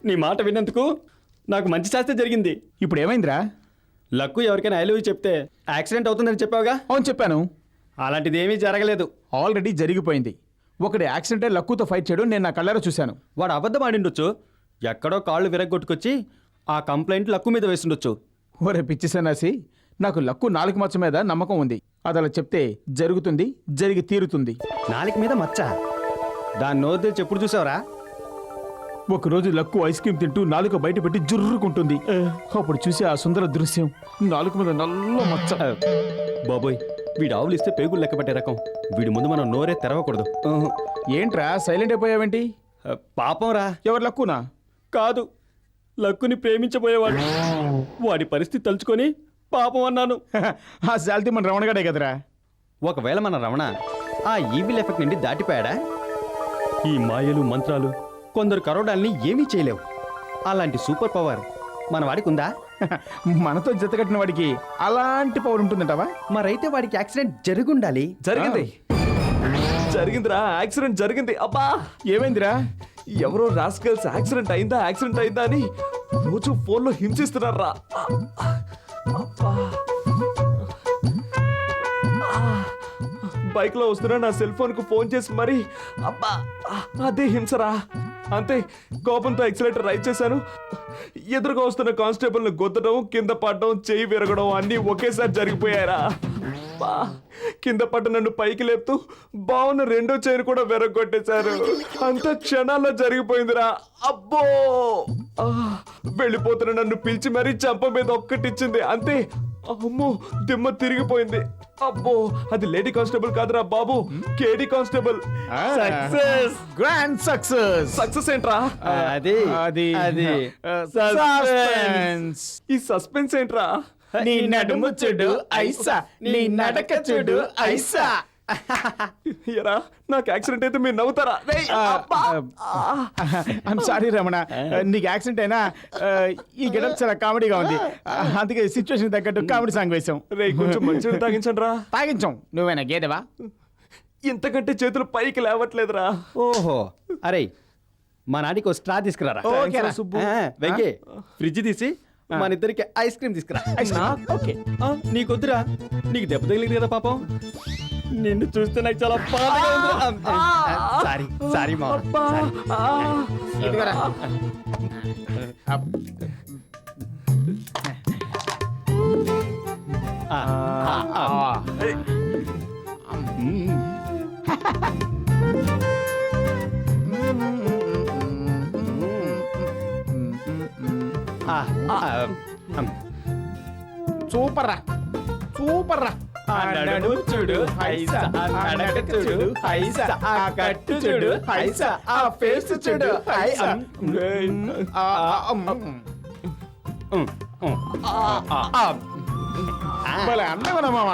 నీ మాట విన్నందుకు నాకు మంచి శాస్త్రం జరిగింది. ఇప్పుడు ఏమైందిరా? లక్కు ఎవరికైనా ఐ లవ్ యూ చెప్తే యాక్సిడెంట్ అవుతుందని చెప్పావుగా? అవును చెప్పాను. అలాంటిది ఏమీ జరగలేదు. ఆల్రెడీ జరిగిపోయింది. ఒకటి యాక్సిడెంటే లక్కుతో ఫైట్ చేయడం నేను నా కళ్ళారా చూశాను. వాడు అబద్ధం ఆడిండొచ్చు. ఎక్కడో కాళ్ళు విరగొట్టుకొచ్చి ఆ కంప్లైంట్ లక్కు మీద వేసిండొచ్చు. ఒరే పిచ్చి సన్నాసి, నాకు లక్కు నాలుగు మచ్చ మీద నమ్మకం ఉంది. అది అలా చెప్తే జరుగుతుంది, జరిగి తీరుతుంది. నాలుక మీద మచ్చ? దాన్ని నోరు తెరిచి ఎప్పుడు చూసావురా? ఒకరోజు లక్కు ఐస్ క్రీమ్ తింటూ నాలుక బయట పెట్టి జుర్రుకుంటుంది. అప్పుడు చూసి ఆ సుందర దృశ్యం, నాలుక మీద నల్ల మచ్చ. బాబోయ్, వీడు ఆవులు ఇస్తే పేగులు లెక్క పెట్టే రకం. వీడి ముందు మనం నోరే తెరవకూడదు. ఏంట్రా సైలెంట్ అయిపోయావేంటి? పాపం రా. ఎవరు లక్కునా? కాదు, లక్కుని ప్రేమించబోయేవాడు. వాడి పరిస్థితి తలుచుకొని పాపం అన్నాను. ఆ శాల్తీ మన రమణగాడే కదరా. ఒకవేళ మన రమణ ఆ ఈవిల్ ఎఫెక్ట్ నుండి దాటిపోయాడా? ఈ మాయలు మంత్రాలు కొందరు కరోడాల్ని ఏమీ చేయలేవు. అలాంటి సూపర్ పవర్ మన వాడికి ఉందా? మనతో జతకట్టిన వాడికి అలాంటి పవర్ ఉంటుందంటావా? మరైతే వాడికి యాక్సిడెంట్ జరుగుండాలి. జరిగిందిరా, యాక్సిడెంట్ జరిగింది. అబ్బా, ఏమైందిరా? ఎవరో రాస్కల్స్ యాక్సిడెంట్ అయిందా అని రోజు ఫోన్లో హింసిస్తున్నారా. బైక్ లో వస్తున్నా నా సెల్ ఫోన్ కు ఫోన్ చేసి మరి అబ్బా అదే హింసరా. అంతే, కోపంతో ఎక్సలేటర్ రైడ్ చేశాను. ఎదురుగా వస్తున్న కానిస్టేబుల్ ను గుద్దడం, కింద పడడం, చెయ్యి విరగడం అన్నీ ఒకేసారి జరిగిపోయారా. కింద పడ్డ నన్ను పైకి లేపుతూ బావున్న రెండో చైర్ కూడా విరగొట్టేశారు. అంత క్షణాల్లో జరిగిపోయిందిరా. అబ్బో, వెళ్ళిపోతున్న నన్ను పిలిచి మరీ చంప మీద ఒక్కటిచ్చింది. అంతే, అమ్మో దిమ్మ తిరిగిపోయింది. అబ్బో, అది లేడీ కానిస్టేబుల్ కాదురా బాబు, కేడీ constable. Success, grand success. Success ఏంట్రా? అది సస్పెన్స్. ఈ సస్పెన్స్ ఏంట్రా? నీ నడుము చూడు ఐసా, నీ నడక చూడు ఐసా. ఎరా, నాకు యాక్సిడెంట్ అయితే మీరు నవ్వుతారా? ఐమ్ సారీ రమణ, నీకు యాక్సిడెంట్ అయినా ఈ గెటప్ చాలా కామెడీగా ఉంది. అందుకే సిచ్యువేషన్ తగ్గట్టు కామెడీ సాంగ్ వేసాం. రే, కొంచెం మంచిగా తాగించండి రా. తాగించాం. నువ్వేనా గేదెవా? ఇంతకంటే చేతులు పైకి లేవట్లేదురా. ఓహో, అరే మా నాడికి ఒక స్ట్రా తీసుకురారా. ఓకేరా సుబ్బు. వెంకీ, ఫ్రిడ్జ్ తీసి మన ఇద్దరికి ఐస్ క్రీమ్ తీసుకురా. ఓకే. నీకొద్దురా, నీకు దెబ్బ తగిలింది కదా పాపం. నిన్ను చూస్తే నాకు చాలా బాధగా ఉంది. సారీ సారీ మా. ఇదిగోరా. సూపర్ రా, సూపర్ రా. చూడు హైసా, చూడు హైసా, ఆ కట్టు చూడు హైసా, ఆ ఫేస్ చూడు హైసా. భలే అందమన్నా మామ.